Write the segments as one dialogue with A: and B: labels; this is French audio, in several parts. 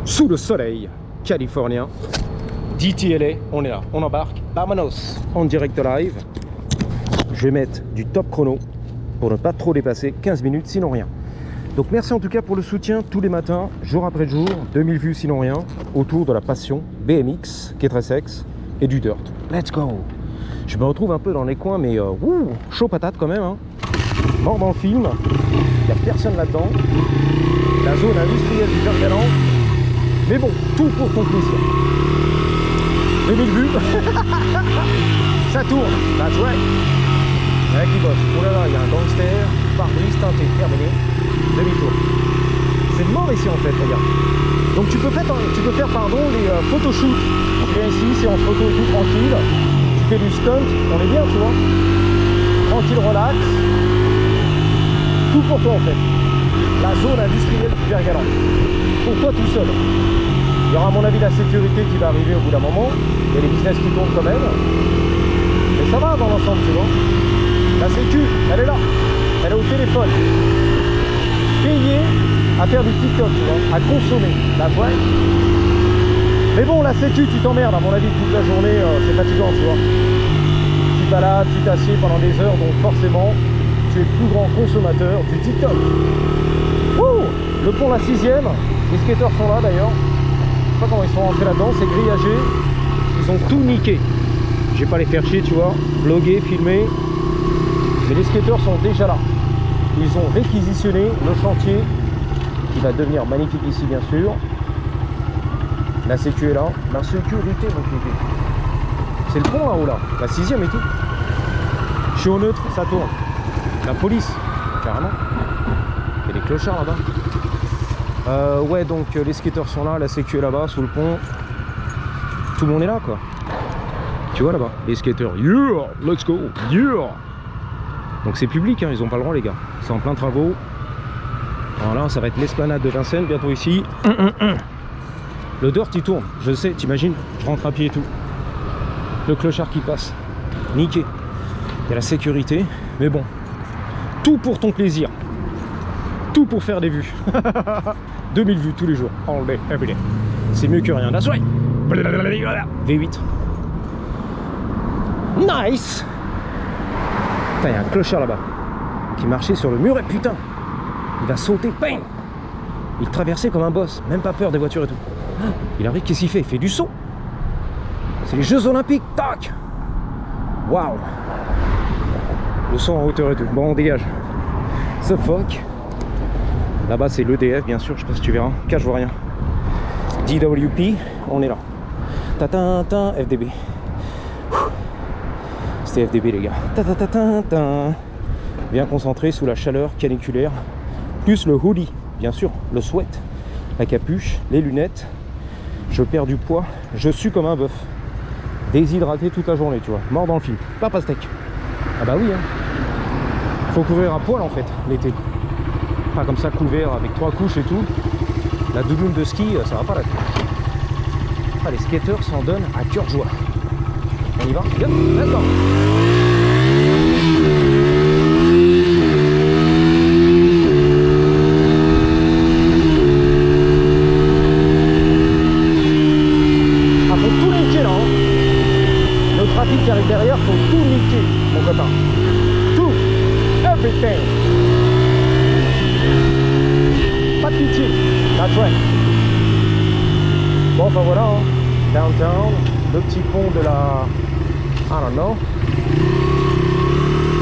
A: sous le soleil californien. DTLA, on est là, on embarque. Vamonos, en direct live. Je vais mettre du top chrono pour ne pas trop dépasser 15 minutes, sinon rien. Donc merci en tout cas pour le soutien tous les matins, jour après jour, 2000 vues sinon rien, autour de la passion BMX, qui est très sexe, et du dirt. Let's go! Je me retrouve un peu dans les coins, mais chaud patate quand même. Hein. Mort dans le film, il n'y a personne là-dedans. La zone industrielle du Vergalant. Mais bon, tout pour ton plaisir. 2000 vues. Ça tourne. That's right. Il y en a qui bosse. Oh là là, il y a un gangster, pare-brise teinté, terminé. Demi-tour. C'est mort ici en fait, regarde. Donc tu peux faire les photoshoots. Tu viens ici, c'est en photo tout tranquille. Tu fais du stunt, on est bien, tu vois. Tranquille, relax. Tout pour toi en fait. La zone industrielle du Vergalant. Pour toi tout seul. Il y aura à mon avis la sécurité qui va arriver au bout d'un moment. Il y a les business qui tournent quand même. Mais ça va dans l'ensemble, tu vois. La sécu, elle est là. Elle est au téléphone. Payée à faire du TikTok, tu vois. À consommer. La vraie. Mais bon, la sécu, tu t'emmerdes. À mon avis, toute la journée, c'est fatigant, tu vois. Tu te balades, tu t'assieds pendant des heures. Donc forcément, tu es le plus grand consommateur du TikTok. Wouh, le pont la 6ème. Les skateurs sont là d'ailleurs. Je sais pas comment ils sont rentrés là-dedans, c'est grillagé. Ils ont tout niqué. Je vais pas les faire chier, tu vois, vloguer, filmer. Mais les skateurs sont déjà là. Ils ont réquisitionné le chantier qui va devenir magnifique ici, bien sûr. La sécu est là. La sécurité, mon kiki. C'est le pont là-haut là. La 6ème et tout. Je suis au neutre, ça tourne. La police, carrément. Il y a des clochards là-bas. Ouais, donc les skateurs sont là, la sécu est là-bas, sous le pont. Tout le monde est là, quoi. Tu vois là-bas, les skateurs. Yeah, let's go, yeah. Donc c'est public, hein, ils ont pas le droit, les gars. C'est en plein travaux. Voilà, ça va être l'esplanade de Vincennes, bientôt ici. Le dirt, il tourne, je sais, t'imagines, je rentre à pied et tout. Le clochard qui passe. Niqué. Il y a la sécurité, mais bon. Tout pour ton plaisir. Tout pour faire des vues. 2000 vues tous les jours. All day, every day. C'est mieux que rien. That's right. V8. Nice. Putain, il y a un clochard là-bas qui marchait sur le mur et putain, il va sauter. Bang. Il traversait comme un boss. Même pas peur des voitures et tout. Il arrive, qu'est-ce qu'il fait? Il fait du saut. C'est les Jeux Olympiques. Tac. Waouh. Le saut en hauteur et tout. Bon, on dégage. The fuck. Là-bas c'est l'EDF bien sûr, je sais pas si tu verras. Car je vois rien. DWP, on est là. Tatin, FDB. C'était FDB les gars. Tatin. Bien concentré sous la chaleur caniculaire. Plus le hoodie, bien sûr, le sweat, la capuche, les lunettes. Je perds du poids, je sue comme un bœuf. Déshydraté toute la journée, tu vois. Mort dans le film. Pas pastèque. Ah bah oui, hein. Faut couvrir à poil en fait, l'été. Pas comme ça couvert avec 3 couches et tout. La doudoune de ski, ça va pas là. Ah, les skateurs s'en donnent à cœur joie. On y va? Yep, d'accord. Ah, faut tout niquer là, hein. Le trafic qui arrive derrière, faut tout niquer, mon copain. Tout, everything. Pas de pitié, that's right. Bon, enfin voilà, hein. Downtown, le petit pont de la... I don't know.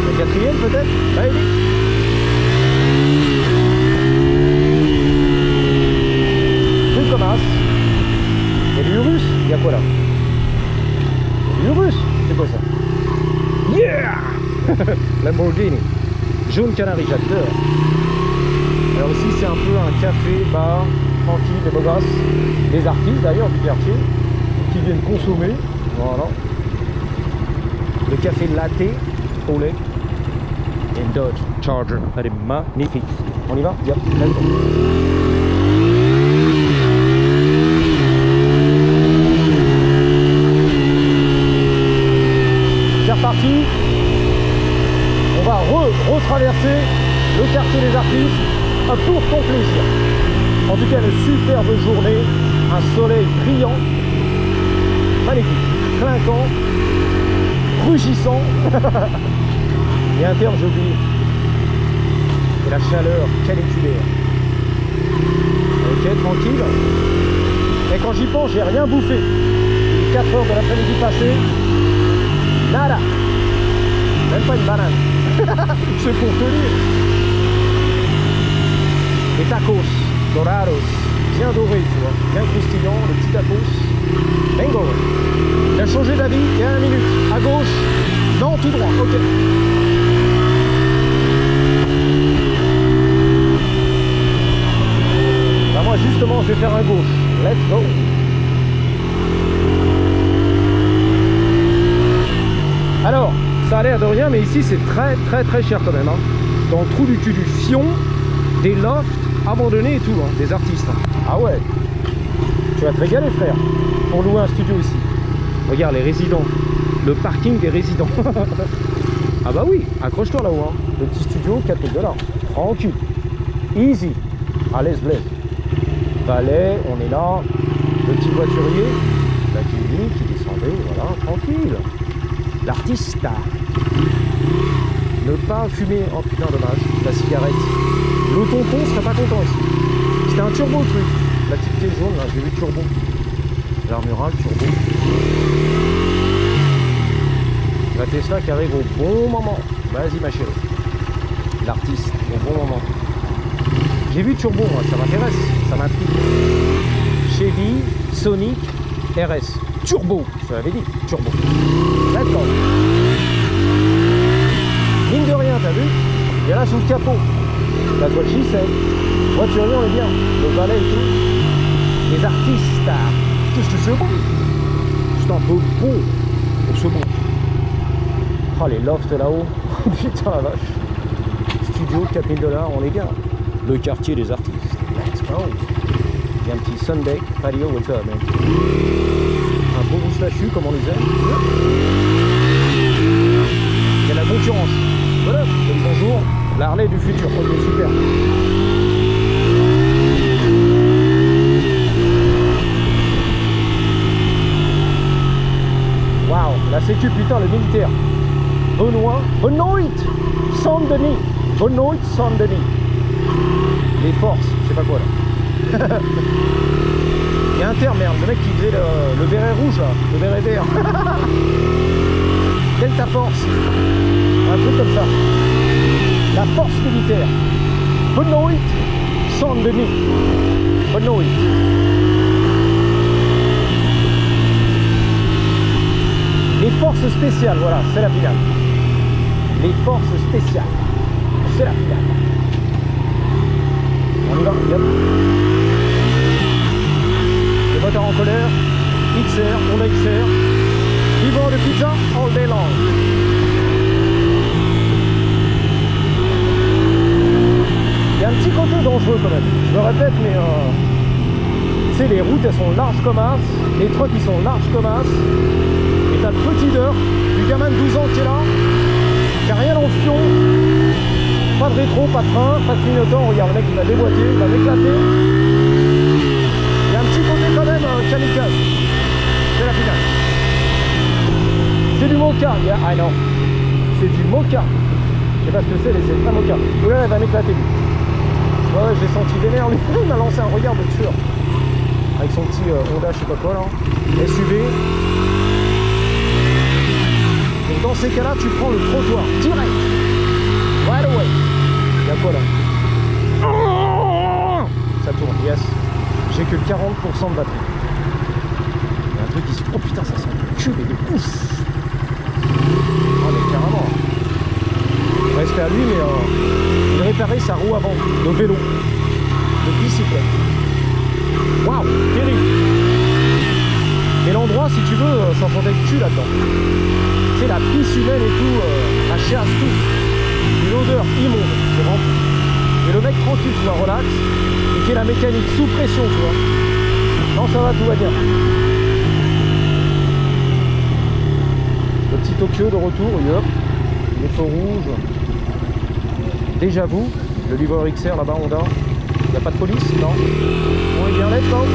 A: La 4ème peut-être? Maybe. Rue Comas. Il y a du Urus. Il y a quoi là? Du Urus. C'est quoi ça? Yeah. Lamborghini. Jaune Canari, j'adore. Alors ici c'est un peu un café, bar, tranquille, des beaux gosses, des artistes d'ailleurs du quartier qui viennent consommer. Voilà. Le café latte au lait et une Dodge Charger. Elle est magnifique. On y va? Yep, let's go. C'est reparti. On va retraverser le quartier des artistes pour ton plaisir. En tout cas, une superbe journée un soleil brillant, magnifique, clinquant, rugissant. Et un terme, j'ai oublié. Et la chaleur caniculaire. Ok, tranquille. Et quand j'y pense, j'ai rien bouffé. 4 heures de l'après-midi passée. Nada. Même pas une banane. C'est pour te dire. Les tacos dorados, bien dorés, tu vois, bien croustillants, les petits tacos. Bingo. Il a changé d'avis il y a 1 minute. À gauche. Non, tout droit. Ok. Bah moi justement, je vais faire un gauche. Let's go. Alors, ça a l'air de rien, mais ici c'est très cher quand même. Hein. Dans le trou du cul du Fion, des lofts abandonnés et tout, hein, des artistes. Hein. Ah ouais, tu vas te régaler frère, pour louer un studio ici. Regarde les résidents, le parking des résidents. Ah bah oui, accroche-toi là-haut. Hein. Le petit studio, 4 000 $. Tranquille, easy, à l'aise bled. Valet, on est là, le petit voiturier, la clinique qui descendait, voilà, tranquille. L'artiste. Ne pas fumer, oh putain dommage, la cigarette. Le tonton serait pas content ici. C'était un turbo le truc. La petite clé jaune là, j'ai vu turbo. L'armural, turbo. La Tesla qui arrive au bon moment. Vas-y ma chérie. L'artiste, au bon moment. J'ai vu turbo moi, ça m'intéresse, ça m'intrigue. Chevy, Sonic, RS. Turbo, je l'avais dit, turbo. D'accord. Mine de rien, t'as vu? Il y a là sous le capot. La toile c'est. Voiturier, on est bien. Le valet et tout. Les artistes. Qu'est-ce que c'est bon? C'est un peu bon pour ce bon. Oh, les lofts là-haut. Putain la vache. Studio, 4 000 $, on est bien. Le quartier des artistes. Let's go. Il y a un petit Sunday patio, what's up, man? Un beau moustachu comme on les aime. Il y a la concurrence. Voilà, bonjour, la Harley du futur. Ok, super. Waouh, la sécu, putain, le militaire. Benoît, Saint-Denis. Benoît Saint-Denis. Les forces, je sais pas quoi là. Il y a un terme, merde, le mec qui faisait le béret rouge là, le béret vert. Delta Force, un truc comme ça. La force militaire. Benoît Saint-Denis. Benoît. Les forces spéciales, voilà, c'est la finale. Les forces spéciales, c'est la finale. On y va, yep. Les moteurs en colère, XR, Honda XR, livreur de pizza all day long. Il y a un petit côté dangereux quand même, je me répète, mais tu sais, les routes elles sont larges comme as, les trucks ils sont larges comme as, et t'as le petit d'heure du gamin de 12 ans qui est là, qui a rien dans le fion, pas de rétro, pas de frein, pas de clignotant. Regarde le mec il va déboîter, il va m'éclater. Il y a un petit côté quand même kamikaze. C'est la finale. C'est du mocha. Ah non, c'est du mocha. Je sais pas ce que c'est un mocha. Oula, elle va m'éclater lui. Ouais, j'ai senti vénère lui. Il m'a lancé un regard de tueur. Avec son petit Honda, je sais pas quoi là. SUV. Donc dans ces cas-là, tu prends le trottoir direct. Right away. Il y a quoi là? Ça tourne, yes. J'ai que 40% de batterie. Il y a un truc qui se... Oh putain, ça sent le cul, mais de ouf. Ah mais carrément. Restez à lui, mais il réparait sa roue avant, de vélo, de bicyclette. Waouh, terrible. Et l'endroit, si tu veux, ça sentait le cul là-dedans. Tu sais, la pisse humaine et tout, la chasse, tout. Une odeur immonde, c'est vraiment. Et le mec tranquille, tu vois, relax, il fait la mécanique sous pression, tu vois. Non, ça va, tout va bien. Le petit Tokyo de retour, yep. Les feux rouges. Déjà vous, le livreur XR là-bas, Honda. Il n'y a pas de police, non. On est bien, let's go.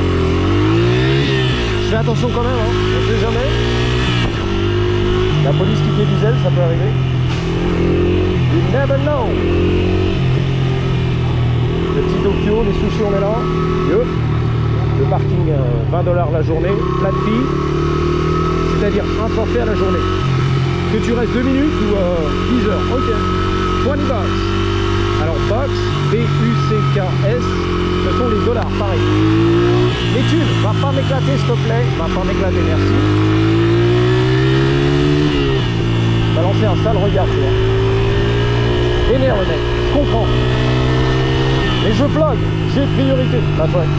A: attention quand même, hein, on sait jamais. La police qui fait du zèle, ça peut arriver. You never know. Le petit Tokyo, les sushis, on est là. Yep. Le parking, $20 la journée, flat fee. C'est-à-dire un forfait à la journée. Que tu restes 2 minutes ou 10 heures. Ok. 20 bucks. Alors bucks, B-U-C-K-S, ce sont les dollars, pareil. Les thunes, va pas m'éclater s'il te plaît. Va pas m'éclater, merci. Balancer un sale regard, tu vois. Énerve le mec, je comprends. Mais je vlog, j'ai priorité. Bah ouais.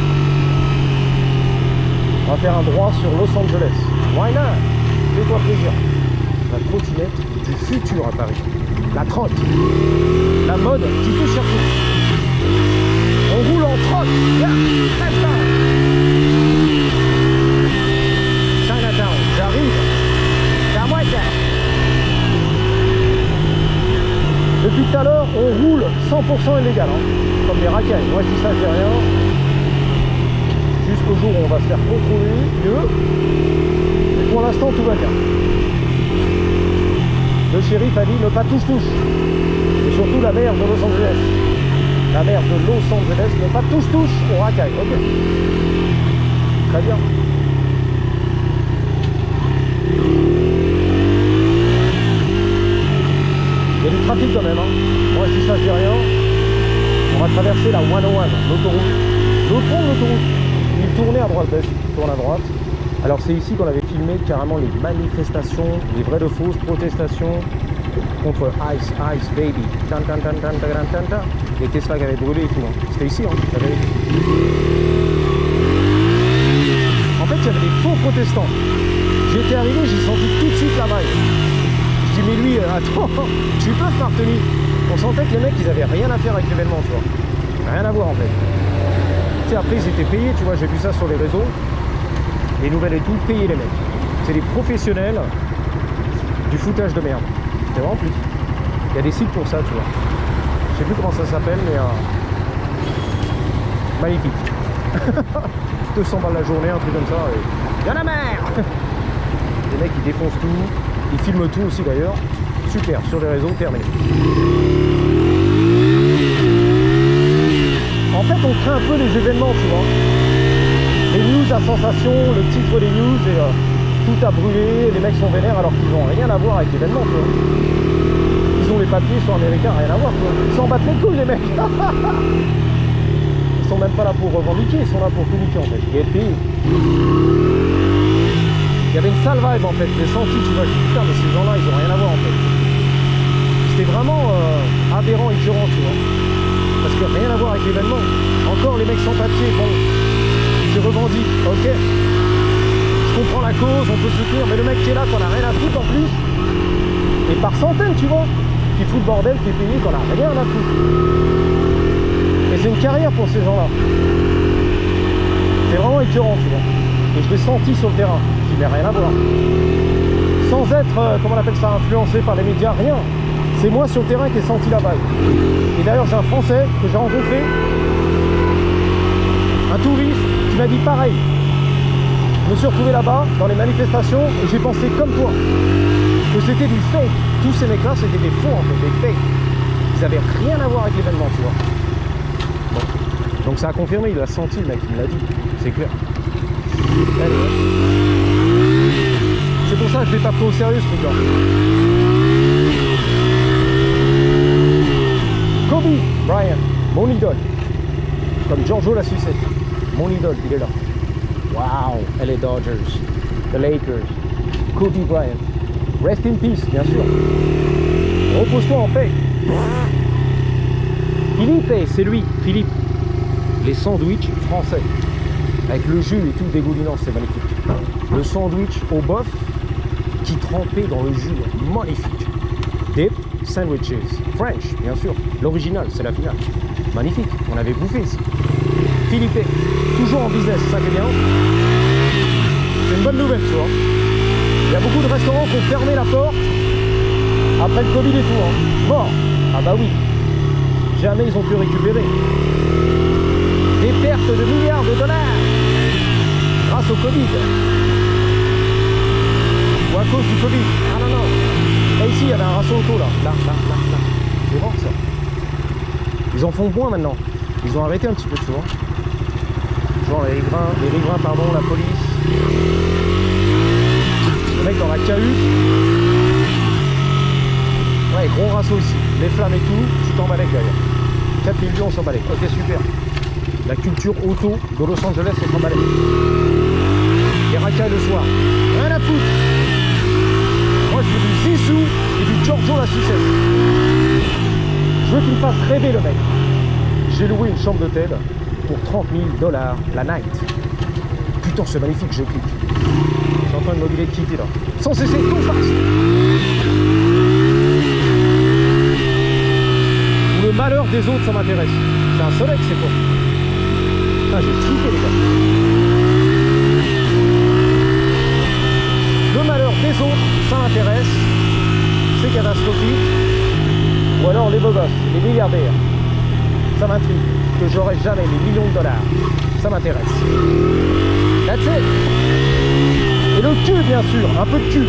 A: On va faire un droit sur Los Angeles. Why not? Fais-toi plaisir. La trottinette du futur à Paris. La trotte. La mode qui touche sur tout. On roule en trotte. Yeah, let's go. Chinatown, j'arrive. C'est à moi de faire. Depuis tout à l'heure, on roule 100% illégal, hein, comme des racailles. Moi, je dis ça, je dis rien. Jusqu'au jour où on va se faire contrôler, mieux. Mais pour l'instant, tout va bien. Le shérif a dit ne pas touche-touche. Et surtout la maire de Los Angeles. La maire de Los Angeles, ne pas touche-touche aux racailles. Ok. Très bien. Il y a du trafic quand même, hein. Moi je dis ça, je dis rien. On va traverser la 101, l'autoroute. L'autoroute. Il tournait à droite, il tourne à droite. Alors c'est ici qu'on avait filmé carrément les manifestations, les vraies de fausses protestations contre Ice Baby. Tan, tan, tan, tan, tan, tan, tan. Les Tesla qui avaient brûlé et tout. Hein. C'était ici, hein. En fait, il y avait des faux protestants. J'étais arrivé, j'ai senti tout de suite la maille. Je dis mais lui, attends, tu peux Martini. On sentait que les mecs, ils avaient rien à faire avec l'événement, tu vois. Rien à voir en fait. Tu sais, après ils étaient payés, tu vois, j'ai vu ça sur les réseaux. Les nouvelles et tout, payés les mecs. C'est des professionnels du foutage de merde. C'est vraiment plus. Il y a des sites pour ça, tu vois. Je sais plus comment ça s'appelle, mais magnifique. 200 balles la journée, un truc comme ça. Et... y'en a marre. Les mecs, ils défoncent tout. Ils filment tout aussi d'ailleurs. Super, sur les réseaux, terminé. En fait, on crée un peu les événements, tu vois. Les news à sensation, le titre des news, et tout a brûlé, les mecs sont vénères alors qu'ils n'ont rien à voir avec l'événement, tu vois. Ils ont les papiers, ils sont américains, rien à voir, tu vois. Ils s'en battent les couilles, les mecs. Ils sont même pas là pour revendiquer, ils sont là pour communiquer, en fait, et être payés. Il y avait une sale vibe en fait, j'ai senti, tu vois, je dis putain mais ces gens là ils ont rien à voir en fait. C'était vraiment aberrant, écœurant, tu vois. Parce que rien à voir avec l'événement. Encore les mecs sans papier, bon, ils revendiquent, ok. Je comprends la cause, on peut soutenir, mais le mec qui est là, qu'on a rien à foutre en plus, et par centaines tu vois, qui fout le bordel, qui est payé, qu'on a rien à foutre. Et c'est une carrière pour ces gens là. C'est vraiment écœurant, tu vois. Et je l'ai senti sur le terrain. Mais rien à voir. Sans être, comment on appelle ça, influencé par les médias, rien. C'est moi sur le terrain qui ai senti la balle. Et d'ailleurs, j'ai un Français que j'ai rencontré, un touriste, qui m'a dit pareil. Je me suis retrouvé là-bas, dans les manifestations, et j'ai pensé comme toi, que c'était du fake. Tous ces mecs-là, c'était des faux, en fait, des fakes. Ils n'avaient rien à voir avec l'événement, tu vois. Bon. Donc ça a confirmé, il a senti, le mec, il me l'a dit. C'est clair. Allez, ouais. C'est pour ça que je l'ai pas pris au sérieux ce truc-là. Kobe Bryant, mon idole. Comme Giorgio la sucette. Mon idole, il est là. Wow, LA Dodgers, the Lakers, Kobe Bryant. Rest in peace, bien sûr. Repose-toi en paix. Philippe, c'est lui, Philippe. Les sandwichs français. Avec le jus et tout dégoulinant, c'est magnifique. Le sandwich au bœuf qui trempait dans le jus, magnifique. Dip sandwiches, French, bien sûr. L'original, c'est la finale. Magnifique, on avait bouffé ici. Philippe, toujours en business, ça qui est bien. C'est une bonne nouvelle, tu vois. Il y a beaucoup de restaurants qui ont fermé la porte après le Covid et tout. Hein. Mort. Ah bah oui. Jamais ils ont pu récupérer. Des pertes de milliards de dollars grâce au Covid. cause du Covid. Ah non, non. Là, ici, il y avait un ratio auto, là. Là. C'est mort, ça. Ils en font moins maintenant. Ils ont arrêté un petit peu, tu vois. Genre les riverains, pardon, la police. Le mec dans la cahute. Ouais, gros ratio ici. Les flammes et tout, tu t'en bats les gueules. 4 millions, on s'en bat les. Ok, super. La culture auto de Los Angeles, on s'en bat les. Les racailles le soir. Rien à foutre. Moi, je veux du Zissou et du Giorgio la sucette. Je veux qu'il me fasse rêver, le mec. J'ai loué une chambre d'hôtel pour 30 000 $ la night. Putain, c'est magnifique, je clique. Je suis en train de mobiler de quitter là. Sans cesser, tout fast. Où le malheur des autres, ça m'intéresse. C'est un soleil, c'est quoi. Putain, j'ai flippé, les gars. Le malheur des autres, ça m'intéresse. C'est catastrophique. Ou alors les beaux gosses, les milliardaires. Ça m'intrigue. Que j'aurai jamais les millions de dollars. Ça m'intéresse. That's it. Et le cul, bien sûr. Un peu de cul.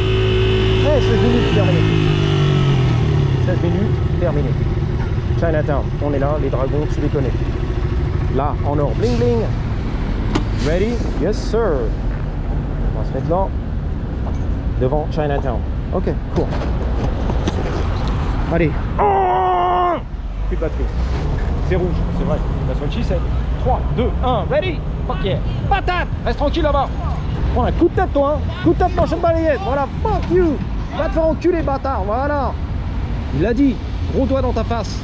A: 16 minutes terminé. 16 minutes terminé. Chinatown. On est là. Les dragons, tu les connais. Là, en or. Bling bling. Ready? Yes, sir. On va se mettre là. Devant Chinatown. Ok, cool. Allez. Oh, plus de batterie. C'est rouge, c'est vrai. That's what she said. 3, 2, 1, ready? Fuck yeah. Patate! Reste tranquille là-bas. Prends un coup de tête, toi, hein. Coup de tête, manche de balayette. Voilà, fuck you. Va te faire enculer, bâtard. Voilà. Il l'a dit. Gros doigt dans ta face.